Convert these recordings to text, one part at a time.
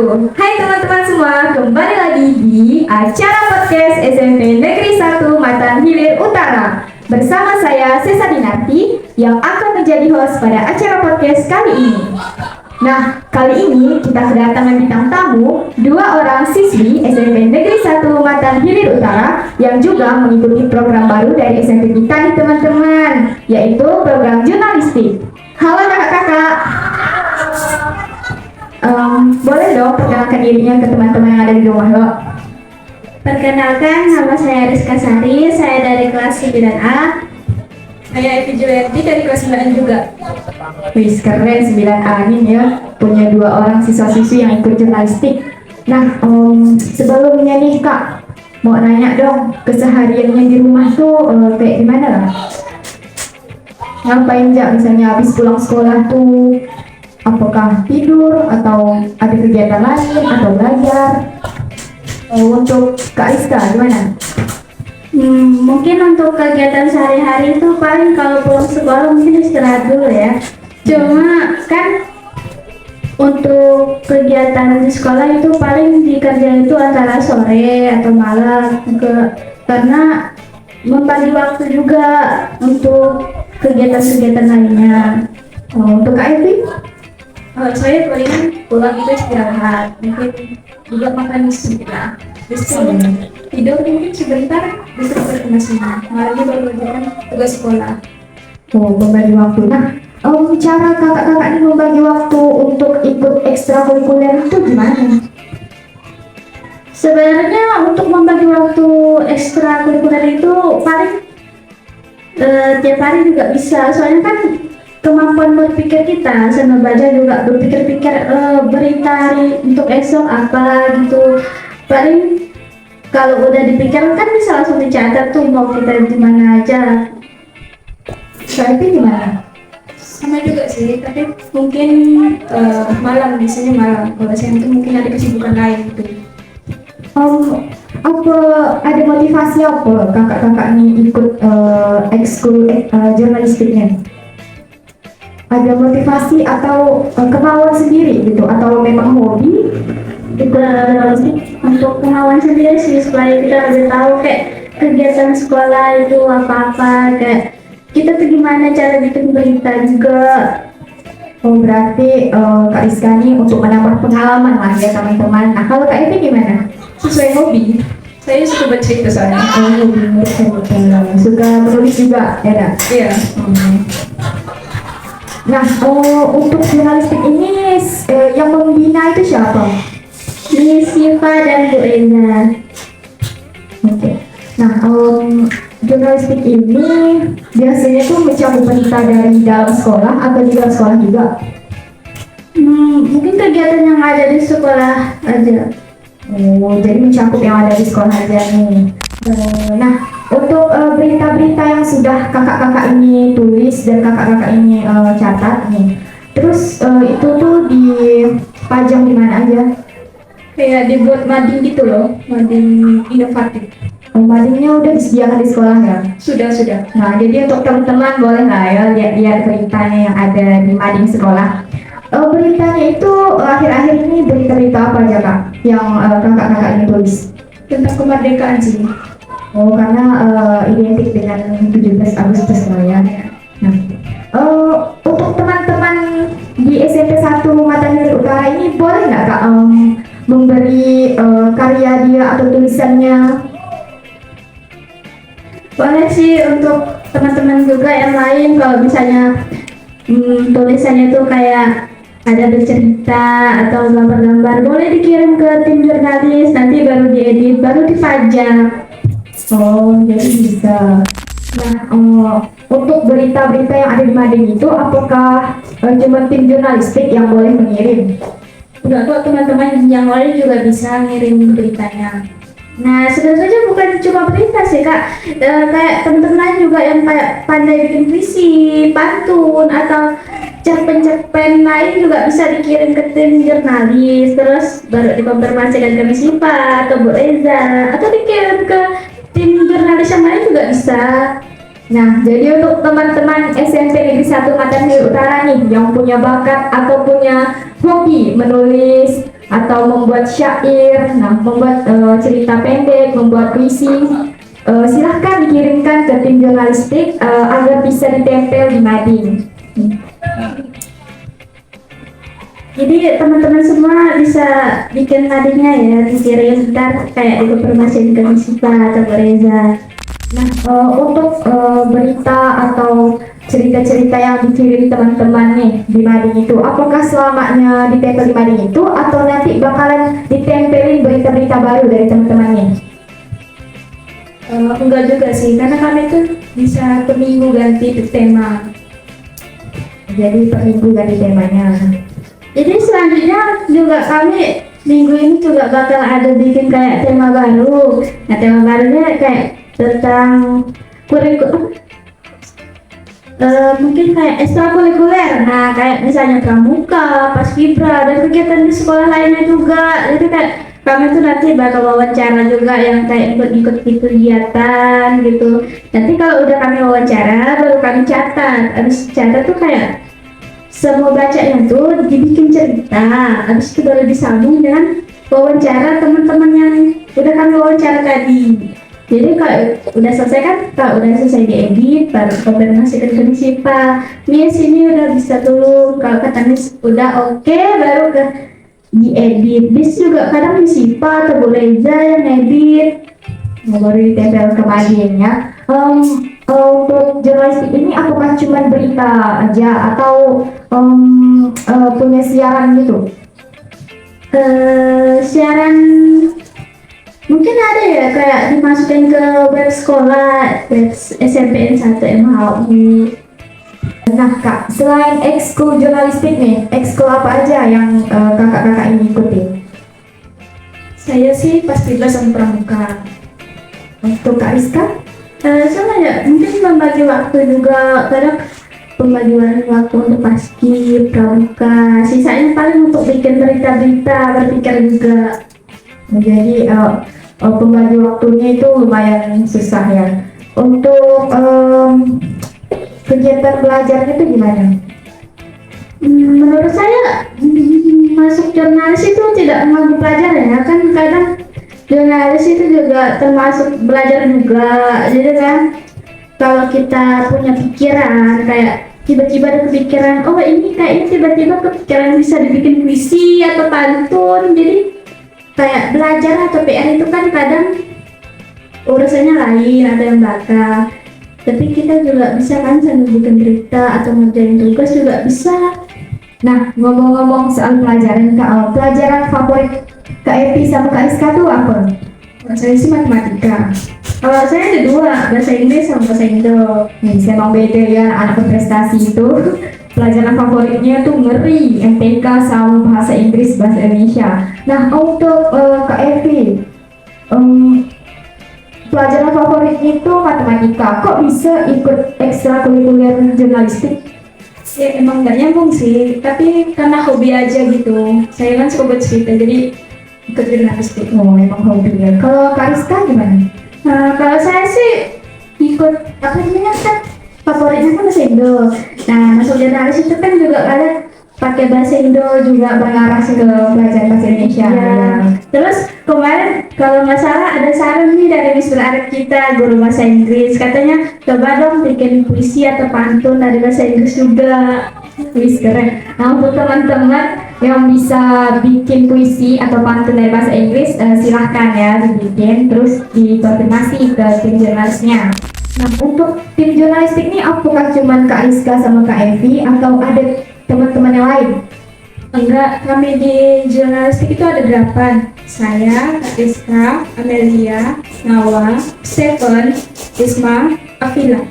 Hai teman-teman semua, kembali lagi di acara podcast SMP Negeri 1 Matan Hilir Utara. Bersama saya Sesa Dinarti yang akan menjadi host pada acara podcast kali ini. Nah, kali ini kita kedatangan bintang tamu, 2 orang siswi SMP Negeri 1 Matan Hilir Utara yang juga mengikuti program baru dari SMP kita nih teman-teman, yaitu program jurnalistik. Halo kakak-kakak. Boleh dong perkenalkan dirinya ke teman-teman yang ada di rumah lo. Perkenalkan, nama saya Rizka Sari, saya dari kelas 9A. Saya Evi Julianti dari kelas 9 juga. Wih, keren 9A nih ya, punya 2 orang siswa-siswi yang ikut jurnalistik. Nah, sebelumnya nih kak, mau nanya dong, kesehariannya di rumah tuh kayak gimana lah? Ngapain aja misalnya habis pulang sekolah tuh? Apakah tidur atau ada kegiatan lain atau belajar? Untuk Kak Rizka gimana? Mungkin untuk kegiatan sehari-hari itu paling kalau pulang sekolah mungkin istirahat dulu ya. Cuma kan untuk kegiatan di sekolah itu paling dikerjain itu antara sore atau malam karena membagi waktu juga untuk kegiatan-kegiatan lainnya. Untuk Kak Evi? Saya paling pulang itu istirahat, mungkin juga makan sebentar. Besok tidur mungkin sebentar, besok berkemasinya. Malamnya baru kerjakan tugas sekolah. Membagi waktu. Nah, cara kakak-kakak ini membagi waktu untuk ikut ekstrakurikuler itu gimana? Sebenarnya untuk membagi waktu ekstrakurikuler itu paling tiap hari juga bisa, soalnya kan kemampuan berpikir kita sama belajar juga berpikir-pikir berita hari untuk esok apa gitu. Paling kalau udah dipikirkan kan bisa langsung dicatat tuh mau kita di mana aja. Tapi gimana? Sama juga sih, tapi mungkin malam, biasanya malam. Kalau siang itu mungkin ada kesibukan lain gitu. Apa ada motivasi apa kakak-kakak nih ikut ekskul jurnalistiknya? Ada motivasi atau kemauan sendiri gitu, atau memang hobi? Untuk kemauan sendiri sih, supaya kita lebih tahu kayak kegiatan sekolah itu apa-apa, kayak kita tuh gimana cara bikin berita juga. Berarti Kak Rizka nih untuk menambah pengalaman lah ya teman-teman. Nah, kalau Kak Evi gimana? Sesuai hobi? Saya suka bercerita soalnya. Hobi bercerita. Suka menulis juga, ya? Iya. Nah, untuk jurnalistik ini yang membina itu siapa? Miss Siva dan Bu Eza. Oke. Nah, jurnalistik ini biasanya tuh mencabut berita dari dalam sekolah atau di luar sekolah juga? Mungkin kegiatan yang ada di sekolah aja. Jadi mencakup yang ada di sekolah aja nih. Nah, untuk berita-berita yang sudah kakak-kakak ini tulis dan kakak-kakak ini catat nih, terus itu tuh dipajang di mana aja? Kayak dibuat mading gitu loh, mading inovatif. Madingnya udah disediakan di sekolah ya? Sudah. Nah, jadi untuk teman-teman boleh lah ya lihat-lihat beritanya yang ada di mading sekolah. Beritanya itu akhir-akhir ini berita-berita apa aja kak yang kakak-kakak ini tulis? Tentang kemerdekaan sih. Karena identik dengan 17 Agustus lah ya. Nah, untuk teman-teman di SMP 1 Matan Hilir Utara ini boleh nggak kak memberi karya dia atau tulisannya? Boleh sih untuk teman-teman juga yang lain, kalau misalnya tulisannya tuh kayak ada bercerita atau gambar-gambar, boleh dikirim ke tim jurnalis, nanti baru diedit, baru dipajang. Jadi bisa. Nah, untuk berita-berita yang ada di mading itu apakah cuma tim jurnalistik yang boleh mengirim? Enggak kok, teman-teman yang lain juga bisa ngirim beritanya. Nah, sebenarnya bukan cuma berita sih kak, kayak teman-teman lain juga yang kayak pandai bikin puisi, pantun, atau cerpen-cerpen lain juga bisa dikirim ke tim jurnalis, terus baru dikonfirmasikan ke Miss Siva atau Bu Eza, atau dikirim ke tim jurnalis yang lain juga bisa. Nah, jadi untuk teman-teman SMP Negeri 1 Matan Hilir Utara nih yang punya bakat atau punya hobi menulis atau membuat syair, nah membuat cerita pendek, membuat puisi, silahkan dikirimkan ke tim jurnalistik agar bisa ditempel di mading. Jadi teman-teman semua bisa bikin tadinya ya, dikirim ntar kayak dikonfirmasiin ke Sipa atau ke Reza. Nah, untuk berita atau cerita-cerita yang dikirim teman-teman nih di mading itu, apakah selamanya ditempel di mading itu atau nanti bakalan ditempelin berita-berita baru dari teman-teman nih? Enggak juga sih, karena kami tuh bisa per minggu ganti tema. Jadi per minggu ganti temanya. Jadi selanjutnya juga kami minggu ini juga bakal ada bikin kayak tema baru. Nah tema barunya kayak tentang kurikulum, mungkin kayak ekstrakurikuler. Nah kayak misalnya pramuka, paskibra, dan kegiatan di sekolah lainnya juga. Jadi kayak kami tuh nanti bakal wawancara juga yang kayak ikut kegiatan gitu. Nanti kalau udah kami wawancara baru kami catat. Habis catat tuh kayak semua bacanya tuh dibikin cerita, habis itu baru disambung dengan wawancara teman-teman yang udah kami wawancara tadi. Jadi kalau udah selesai kan, kalau udah selesai diedit, baru konfirmasikan ke Sipa. Miss ini udah bisa dulu, kalau kata Miss udah oke, baru ke diedit. Miss juga kadang di Sipa atau Bu Reza yang edit. Baru ditempel ke mading ya. Untuk jurnalistik ini apakah cuma berita aja atau punya siaran gitu? Siaran mungkin ada ya, kayak dimasukin ke web sekolah, web SMPN 1 MHU. Nah kak, selain ekskul jurnalistik nih, ekskul apa aja yang kakak-kakak ini ikuti? Saya sih pasti sama pramuka. Untuk Kak Rizka? Sama ya, mungkin membagi waktu juga, kadang pembagian waktu untuk paskib, pramuka, sisanya paling untuk bikin berita-berita, berpikir juga. Jadi pembagi waktunya itu lumayan susah ya. Untuk kegiatan belajarnya itu gimana? Menurut saya masuk jurnalis itu tidak mengganggu pelajaran ya, kan kadang jurnalis itu juga termasuk belajar juga. Jadi kan kalau kita punya pikiran kayak tiba-tiba ada kepikiran, oh ini kayaknya tiba-tiba kepikiran bisa dibikin puisi atau pantun. Jadi kayak belajar atau PR itu kan kadang urusannya lain, ada yang belakang. Tapi kita juga bisa kan sambil bikin berita atau ngerjain tugas juga bisa. Nah, ngomong-ngomong soal pelajaran, Kak, pelajaran favorit Kak Epi sama Kak Rizka tuh apa? Kalau saya sih matematika. Kalau saya ada dua, bahasa Inggris sama bahasa Indo. Saya emang beda ya, anak berprestasi itu pelajaran favoritnya tuh ngeri, MTK sama bahasa Inggris, bahasa Indonesia. Nah, untuk Kak Epi, pelajaran favoritnya itu matematika. Kok bisa ikut ekstrakurikuler jurnalistik? Ya emang nggak nyambung sih, tapi karena hobi aja gitu. Saya kan suka bercerita, jadi ikut jurnalistik. Oh, emang hobi ya. Kalau Kak Rizka gimana? Kalau saya sih ikut apa namanya kan favoritnya kan bahasa Indo. Nah masuk jurnalis itu kan juga ada pakai bahasa Indo juga Mengarah ke pelajaran bahasa Indonesia. Ya. Terus kemarin kalau nggak salah ada saran nih dari Miss Arif kita, guru bahasa Inggris, katanya coba dong bikin puisi atau pantun dari bahasa Inggris juga. Wis keren. Nah, untuk teman-teman yang bisa bikin puisi atau pantun dari bahasa Inggris, silahkan ya dibikin, terus dikonfirmasi ke tim jurnalisnya. Nah, untuk tim jurnalistik ini apakah cuma Kak Rizka sama Kak Evi atau ada teman-teman yang lain? Enggak, kami di jurnalistik itu ada 8. Saya, Kak Rizka, Amelia, Nawa, Stephen, Isma, Afila.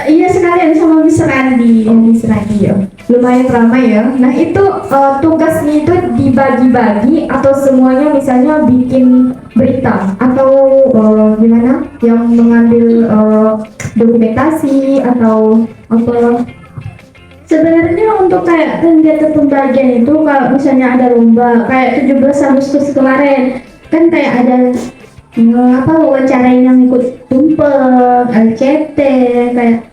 Iya sekalian sama Miss Randi. Oh, Miss Randi ya. Lumayan ramai ya. Nah, itu tugasnya itu dibagi-bagi atau semuanya misalnya bikin berita atau gimana? Yang mengambil dokumentasi atau apa? Sebenarnya untuk kayak kegiatan pembagian itu kalau misalnya ada lomba kayak 17 Agustus kemarin kan kayak ada apa wawancarain yang ikut tumpeng, LCT kayak,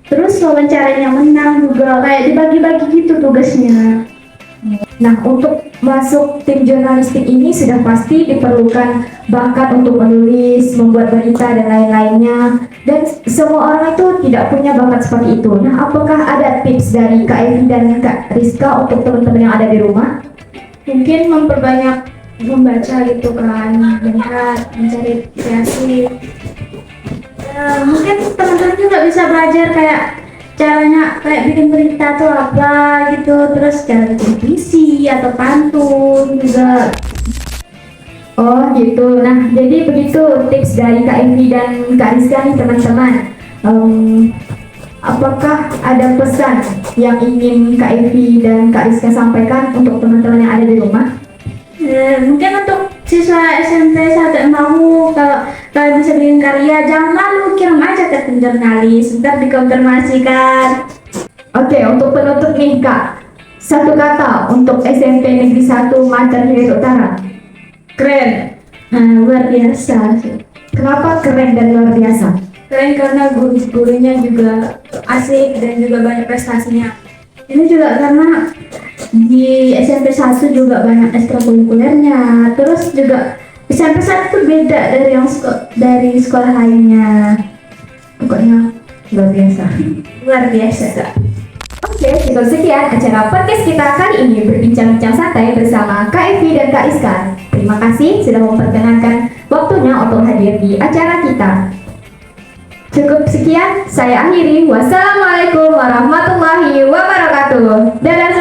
terus wawancarain yang menang juga kayak dibagi-bagi gitu tugasnya. Nah, untuk masuk tim jurnalistik ini sudah pasti diperlukan bakat untuk menulis, membuat berita, dan lain-lainnya. Dan semua orang itu tidak punya bakat seperti itu. Nah, apakah ada tips dari Kak Evi dan Kak Rizka untuk teman-teman yang ada di rumah? Mungkin memperbanyak membaca gitu kan, melihat, mencari kreasi. Mungkin teman-teman juga bisa belajar kayak caranya kayak bikin berita tuh apa gitu, terus cara bikin puisi atau pantun juga. Oh gitu. Nah, jadi begitu tips dari Kak Evi dan Kak Rizka nih teman-teman. Apakah ada pesan yang ingin Kak Evi dan Kak Rizka sampaikan untuk teman-teman yang ada di rumah? Mungkin untuk siswa SMP 1 yang mau kalau kalian bisa bikin karya, jangan malu, kirim aja ke tim jurnalis, ntar dikonfirmasikan. Oke, untuk penutup nih Kak, satu kata untuk SMP Negeri 1 Macan Hilir Utara. Keren. Luar biasa sih. Kenapa keren dan luar biasa? Keren karena guru-gurunya juga asik dan juga banyak prestasinya. Ini juga karena di SMP 1 juga banyak ekstrakurikulernya, terus juga SMP 1 tuh beda dari dari sekolah lainnya. Pokoknya luar biasa. Luar biasa Kak. Oke, cukup sekian acara podcast kita kali ini berbincang-bincang santai bersama Kak Evi dan Kak Iska. Terima kasih sudah memperkenankan waktunya untuk hadir di acara kita. Cukup sekian, saya akhiri. Wassalamualaikum warahmatullahi wabarakatuh. Dadah.